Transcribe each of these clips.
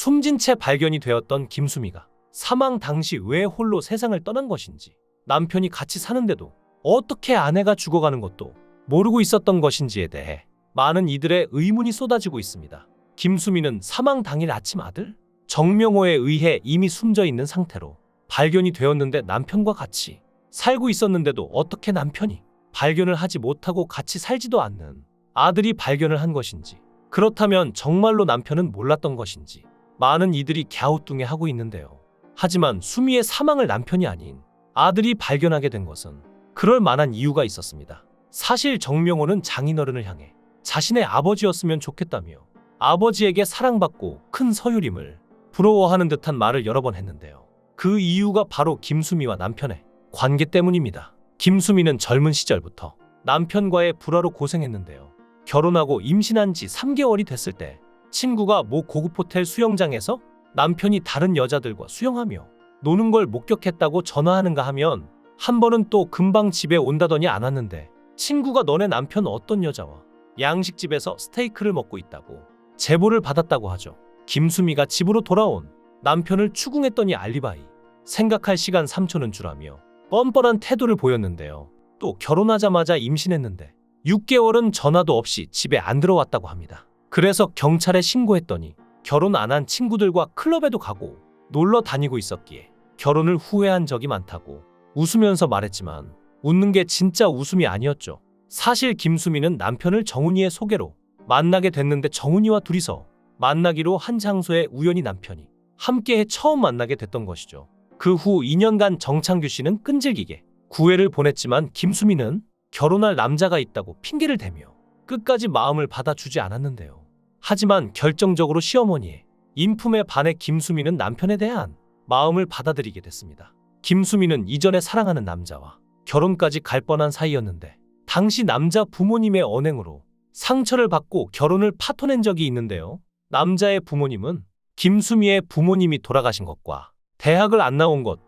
숨진 채 발견이 되었던 김수미가 사망 당시 왜 홀로 세상을 떠난 것인지, 남편이 같이 사는데도 어떻게 아내가 죽어가는 것도 모르고 있었던 것인지에 대해 많은 이들의 의문이 쏟아지고 있습니다. 김수미는 사망 당일 아침 아들 정명호에 의해 이미 숨져 있는 상태로 발견이 되었는데, 남편과 같이 살고 있었는데도 어떻게 남편이 발견을 하지 못하고 같이 살지도 않는 아들이 발견을 한 것인지, 그렇다면 정말로 남편은 몰랐던 것인지 많은 이들이 갸우뚱해하고 있는데요. 하지만 수미의 사망을 남편이 아닌 아들이 발견하게 된 것은 그럴 만한 이유가 있었습니다. 사실 정명호는 장인어른을 향해 자신의 아버지였으면 좋겠다며 아버지에게 사랑받고 큰 서유림을 부러워하는 듯한 말을 여러 번 했는데요. 그 이유가 바로 김수미와 남편의 관계 때문입니다. 김수미는 젊은 시절부터 남편과의 불화로 고생했는데요. 결혼하고 임신한 지 3개월이 됐을 때 친구가 모 고급 호텔 수영장에서 남편이 다른 여자들과 수영하며 노는 걸 목격했다고 전화하는가 하면, 한 번은 또 금방 집에 온다더니 안 왔는데 친구가 너네 남편 어떤 여자와 양식집에서 스테이크를 먹고 있다고 제보를 받았다고 하죠. 김수미가 집으로 돌아온 남편을 추궁했더니 알리바이 생각할 시간 3초는 주라며 뻔뻔한 태도를 보였는데요. 또 결혼하자마자 임신했는데 6개월은 전화도 없이 집에 안 들어왔다고 합니다. 그래서 경찰에 신고했더니 결혼 안 한 친구들과 클럽에도 가고 놀러 다니고 있었기에 결혼을 후회한 적이 많다고 웃으면서 말했지만, 웃는 게 진짜 웃음이 아니었죠. 사실 김수미는 남편을 정훈이의 소개로 만나게 됐는데, 정훈이와 둘이서 만나기로 한 장소에 우연히 남편이 함께해 처음 만나게 됐던 것이죠. 그 후 2년간 정창규 씨는 끈질기게 구애를 보냈지만 김수미는 결혼할 남자가 있다고 핑계를 대며 끝까지 마음을 받아주지 않았는데요. 하지만 결정적으로 시어머니의 인품에 반해 김수미는 남편에 대한 마음을 받아들이게 됐습니다. 김수미는 이전에 사랑하는 남자와 결혼까지 갈 뻔한 사이였는데, 당시 남자 부모님의 언행으로 상처를 받고 결혼을 파토낸 적이 있는데요. 남자의 부모님은 김수미의 부모님이 돌아가신 것과 대학을 안 나온 것,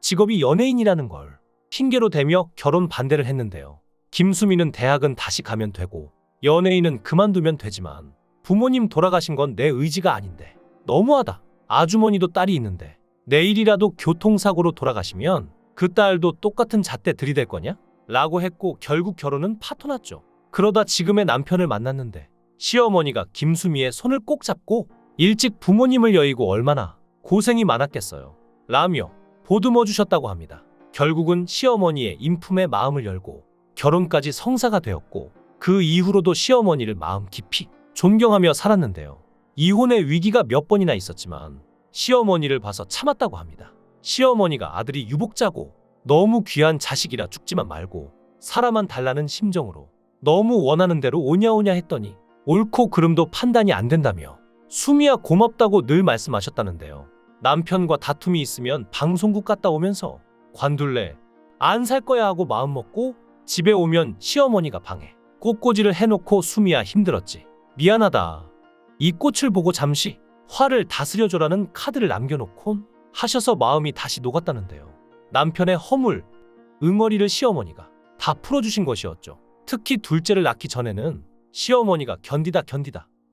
직업이 연예인이라는 걸 핑계로 대며 결혼 반대를 했는데요. 김수미는 대학은 다시 가면 되고 연예인은 그만두면 되지만 부모님 돌아가신 건 내 의지가 아닌데 너무하다. 아주머니도 딸이 있는데 내일이라도 교통사고로 돌아가시면 그 딸도 똑같은 잣대 들이댈 거냐? 라고 했고, 결국 결혼은 파토났죠. 그러다 지금의 남편을 만났는데 시어머니가 김수미의 손을 꼭 잡고 일찍 부모님을 여의고 얼마나 고생이 많았겠어요 라며 보듬어 주셨다고 합니다. 결국은 시어머니의 인품에 마음을 열고 결혼까지 성사가 되었고, 그 이후로도 시어머니를 마음 깊이 존경하며 살았는데요. 이혼의 위기가 몇 번이나 있었지만 시어머니를 봐서 참았다고 합니다. 시어머니가 아들이 유복자고 너무 귀한 자식이라 죽지만 말고 살아만 달라는 심정으로 너무 원하는 대로 오냐오냐 했더니 옳고 그름도 판단이 안 된다며 수미야 고맙다고 늘 말씀하셨다는데요. 남편과 다툼이 있으면 방송국 갔다 오면서 관둘래, 안 살 거야 하고 마음먹고 집에 오면 시어머니가 방에 꽃꽂이를 해놓고 수미야 힘들었지, 미안하다, 이 꽃을 보고 잠시 화를 다스려줘라는 카드를 남겨놓곤 하셔서 마음이 다시 녹았다는데요. 남편의 허물, 응어리를 시어머니가 다 풀어주신 것이었죠. 특히 둘째를 낳기 전에는 시어머니가 견디다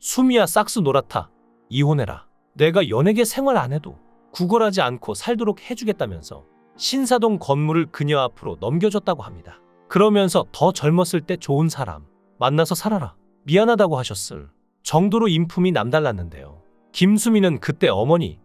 수미야 싹스 놀아타, 이혼해라, 내가 연예계 생활 안 해도 구걸하지 않고 살도록 해주겠다면서 신사동 건물을 그녀 앞으로 넘겨줬다고 합니다. 그러면서 더 젊었을 때 좋은 사람 만나서 살아라, 미안하다고 하셨을 정도로 인품이 남달랐는데요. 김수미는 그때 어머니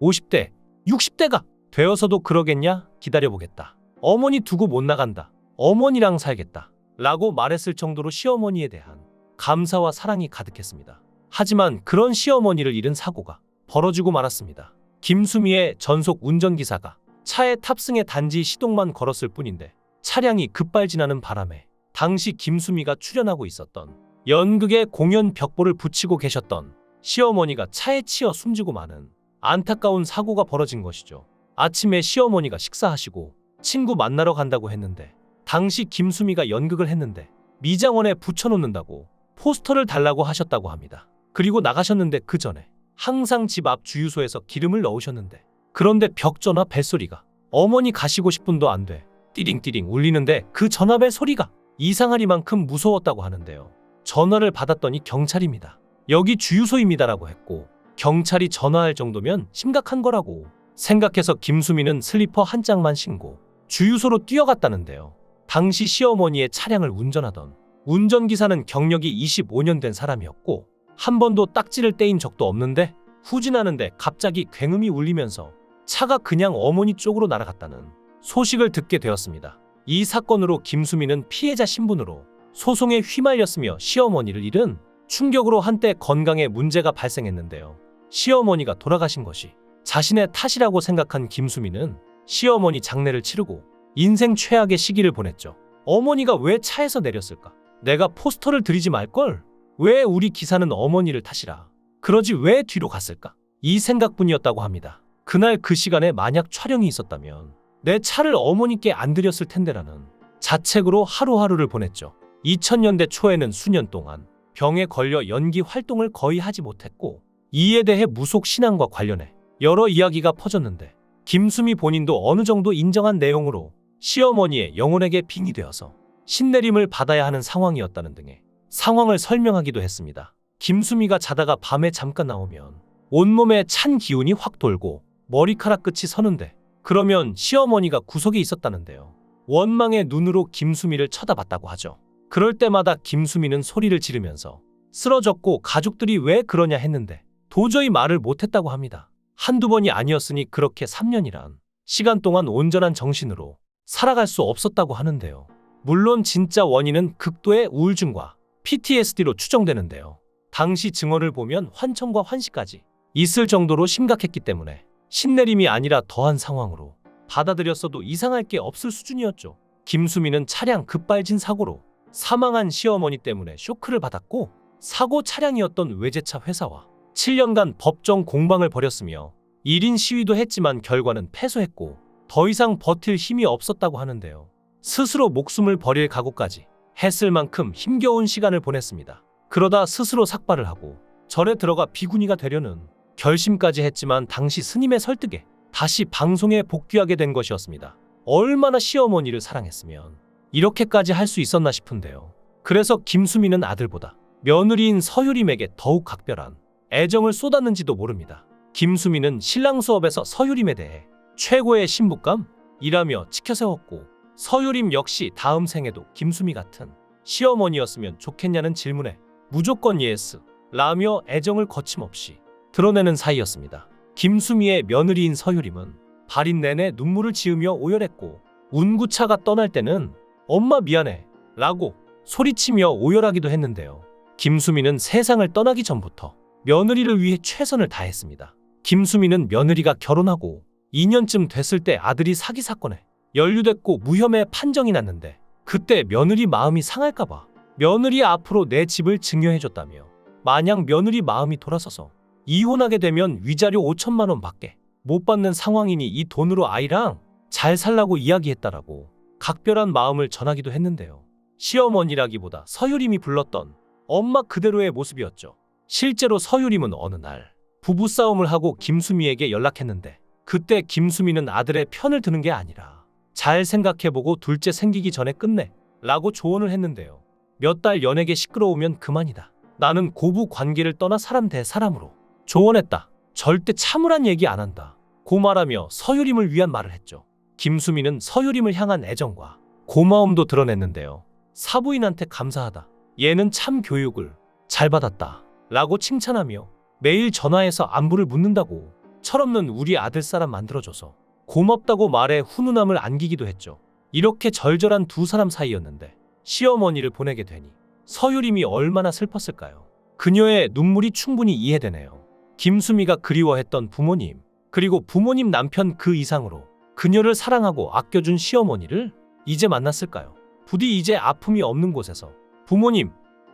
50대, 60대가 되어서도 그러겠냐? 기다려보겠다. 어머니 두고 못 나간다. 어머니랑 살겠다. 라고 말했을 정도로 시어머니에 대한 감사와 사랑이 가득했습니다. 하지만 그런 시어머니를 잃은 사고가 벌어지고 말았습니다. 김수미의 전속 운전기사가 차에 탑승해 단지 시동만 걸었을 뿐인데 차량이 급발진하는 바람에 당시 김수미가 출연하고 있었던 연극의 공연 벽보를 붙이고 계셨던 시어머니가 차에 치여 숨지고 마는 안타까운 사고가 벌어진 것이죠. 아침에 시어머니가 식사하시고 친구 만나러 간다고 했는데, 당시 김수미가 연극을 했는데 미장원에 붙여놓는다고 포스터를 달라고 하셨다고 합니다. 그리고 나가셨는데 그 전에 항상 집 앞 주유소에서 기름을 넣으셨는데, 그런데 벽전화 벨소리가 어머니 가시고 10분도 안 돼 띠링띠링 울리는데 그 전화벨 소리가 이상하리만큼 무서웠다고 하는데요. 전화를 받았더니 경찰입니다. 여기 주유소입니다라고 했고, 경찰이 전화할 정도면 심각한 거라고 생각해서 김수미는 슬리퍼 한 짝만 신고 주유소로 뛰어갔다는데요. 당시 시어머니의 차량을 운전하던 운전기사는 경력이 25년 된 사람이었고 한 번도 딱지를 떼인 적도 없는데 후진하는데 갑자기 굉음이 울리면서 차가 그냥 어머니 쪽으로 날아갔다는 소식을 듣게 되었습니다. 이 사건으로 김수미는 피해자 신분으로 소송에 휘말렸으며 시어머니를 잃은 충격으로 한때 건강에 문제가 발생했는데요. 시어머니가 돌아가신 것이 자신의 탓이라고 생각한 김수미는 시어머니 장례를 치르고 인생 최악의 시기를 보냈죠. 어머니가 왜 차에서 내렸을까? 내가 포스터를 드리지 말걸? 왜 우리 기사는 어머니를 탓이라? 그러지 왜 뒤로 갔을까? 이 생각뿐이었다고 합니다. 그날 그 시간에 만약 촬영이 있었다면 내 차를 어머니께 안 드렸을 텐데라는 자책으로 하루하루를 보냈죠. 2000년대 초에는 수년 동안 병에 걸려 연기 활동을 거의 하지 못했고 이에 대해 무속 신앙과 관련해 여러 이야기가 퍼졌는데 김수미 본인도 어느 정도 인정한 내용으로 시어머니의 영혼에게 빙이 되어서 신내림을 받아야 하는 상황이었다는 등의 상황을 설명하기도 했습니다. 김수미가 자다가 밤에 잠깐 나오면 온몸에 찬 기운이 확 돌고 머리카락 끝이 서는데 그러면 시어머니가 구석에 있었다는데요. 원망의 눈으로 김수미를 쳐다봤다고 하죠. 그럴 때마다 김수미는 소리를 지르면서 쓰러졌고 가족들이 왜 그러냐 했는데 도저히 말을 못했다고 합니다. 한두 번이 아니었으니 그렇게 3년이란 시간 동안 온전한 정신으로 살아갈 수 없었다고 하는데요. 물론 진짜 원인은 극도의 우울증과 PTSD로 추정되는데요. 당시 증언을 보면 환청과 환시까지 있을 정도로 심각했기 때문에 신내림이 아니라 더한 상황으로 받아들였어도 이상할 게 없을 수준이었죠. 김수미는 차량 급발진 사고로 사망한 시어머니 때문에 쇼크를 받았고 사고 차량이었던 외제차 회사와 7년간 법정 공방을 벌였으며 1인 시위도 했지만 결과는 패소했고 더 이상 버틸 힘이 없었다고 하는데요. 스스로 목숨을 버릴 각오까지 했을 만큼 힘겨운 시간을 보냈습니다. 그러다 스스로 삭발을 하고 절에 들어가 비구니가 되려는 결심까지 했지만 당시 스님의 설득에 다시 방송에 복귀하게 된 것이었습니다. 얼마나 시어머니를 사랑했으면 이렇게까지 할 수 있었나 싶은데요. 그래서 김수미는 아들보다 며느리인 서유림에게 더욱 각별한 애정을 쏟았는지도 모릅니다. 김수미는 신랑 수업에서 서유림에 대해 최고의 신부감이라며 치켜세웠고 서유림 역시 다음 생에도 김수미 같은 시어머니였으면 좋겠냐는 질문에 무조건 예스라며 애정을 거침없이 드러내는 사이였습니다. 김수미의 며느리인 서유림은 발인 내내 눈물을 지으며 오열했고 운구차가 떠날 때는 엄마 미안해 라고 소리치며 오열하기도 했는데요. 김수미는 세상을 떠나기 전부터 며느리를 위해 최선을 다했습니다. 김수미는 며느리가 결혼하고 2년쯤 됐을 때 아들이 사기 사건에 연루됐고 무혐의 판정이 났는데 그때 며느리 마음이 상할까봐 며느리 앞으로 내 집을 증여해줬다며 만약 며느리 마음이 돌아서서 이혼하게 되면 위자료 5천만 원 밖에 못 받는 상황이니 이 돈으로 아이랑 잘 살라고 이야기했다라고 각별한 마음을 전하기도 했는데요. 시어머니라기보다 서유림이 불렀던 엄마 그대로의 모습이었죠. 실제로 서유림은 어느 날 부부싸움을 하고 김수미에게 연락했는데 그때 김수미는 아들의 편을 드는 게 아니라 잘 생각해보고 둘째 생기기 전에 끝내 라고 조언을 했는데요. 몇 달 연예계 시끄러우면 그만이다. 나는 고부 관계를 떠나 사람 대 사람으로 조언했다. 절대 참으란 얘기 안 한다. 고 말하며 서유림을 위한 말을 했죠. 김수미는 서유림을 향한 애정과 고마움도 드러냈는데요. 사부인한테 감사하다. 얘는 참 교육을 잘 받았다. 라고 칭찬하며 매일 전화해서 안부를 묻는다고 철없는 우리 아들 사람 만들어줘서 고맙다고 말해 훈훈함을 안기기도 했죠. 이렇게 절절한 두 사람 사이였는데 시어머니를 보내게 되니 서유림이 얼마나 슬펐을까요? 그녀의 눈물이 충분히 이해되네요. 김수미가 그리워했던 부모님, 그리고 부모님 남편 그 이상으로 그녀를 사랑하고 아껴준 시어머니를 이제 만났을까요? 부디 이제 아픔이 없는 곳에서 부모님,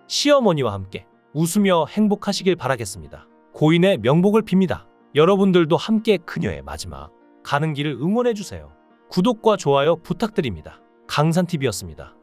시어머니와 함께 웃으며 행복하시길 바라겠습니다. 고인의 명복을 빕니다. 여러분들도 함께 그녀의 마지막 가는 길을 응원해주세요. 구독과 좋아요 부탁드립니다. 강산TV였습니다.